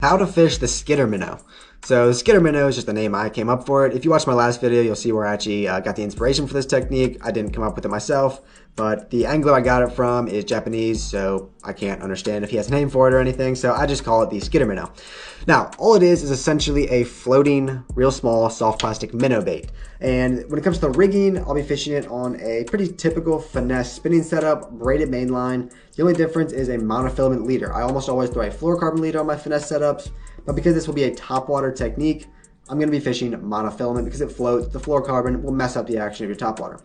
How to fish the Skitter Minnow. So the Skitter Minnow is just the name I came up for it. If you watch my last video, you'll see where I actually got the inspiration for this technique. I didn't come up with it myself, but the angler I got it from is Japanese, so I can't understand if he has a name for it or anything, so I just call it the Skitter Minnow. Now, all it is essentially a floating, real small, soft plastic minnow bait. And when it comes to the rigging, I'll be fishing it on a pretty typical finesse spinning setup, braided main line. The only difference is a monofilament leader. I almost always throw a fluorocarbon leader on my finesse setups, but because this will be a topwater technique, I'm going to be fishing monofilament because it floats. The fluorocarbon will mess up the action of your topwater.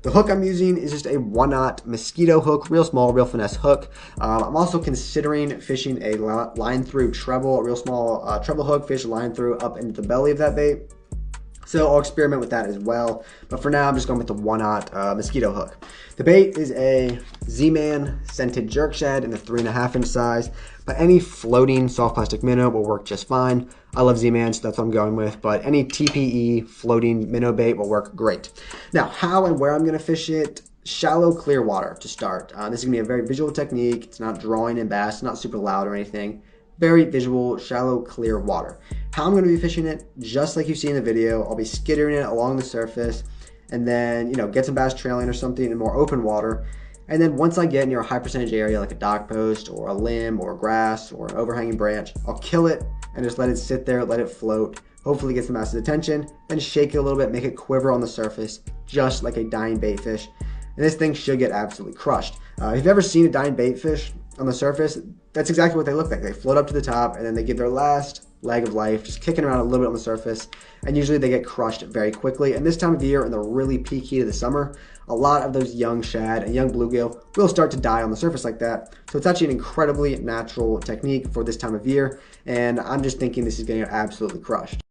The hook I'm using is just a 1/0 mosquito hook, real small, real finesse hook. I'm also considering fishing a line through treble, a real small treble hook, fish line through up into the belly of that bait. So I'll experiment with that as well. But for now, I'm just going with the 1/0 mosquito hook. The bait is a Z-Man scented jerk shad in the 3.5 inch size, but any floating soft plastic minnow will work just fine. I love Z-Man, so that's what I'm going with, but any TPE floating minnow bait will work great. Now, how and where I'm gonna fish it, shallow, clear water to start. This is gonna be a very visual technique. It's not drawing in bass, it's not super loud or anything. Very visual, shallow, clear water. How I'm going to be fishing it, just like you see in the video, I'll be skittering it along the surface and then, get some bass trailing or something in more open water. And then once I get near a high percentage area like a dock post or a limb or grass or an overhanging branch, I'll kill it and just let it sit there, let it float, hopefully get some bass's attention, then shake it a little bit, make it quiver on the surface, just like a dying bait fish. And this thing should get absolutely crushed. If you've ever seen a dying bait fish on the surface, that's exactly what they look like. They float up to the top and then they give their last leg of life, just kicking around a little bit on the surface, and usually they get crushed very quickly. And this time of year, in the really peak heat of the summer, a lot of those young shad and young bluegill will start to die on the surface like that. So it's actually an incredibly natural technique for this time of year, and I'm just thinking this is getting absolutely crushed.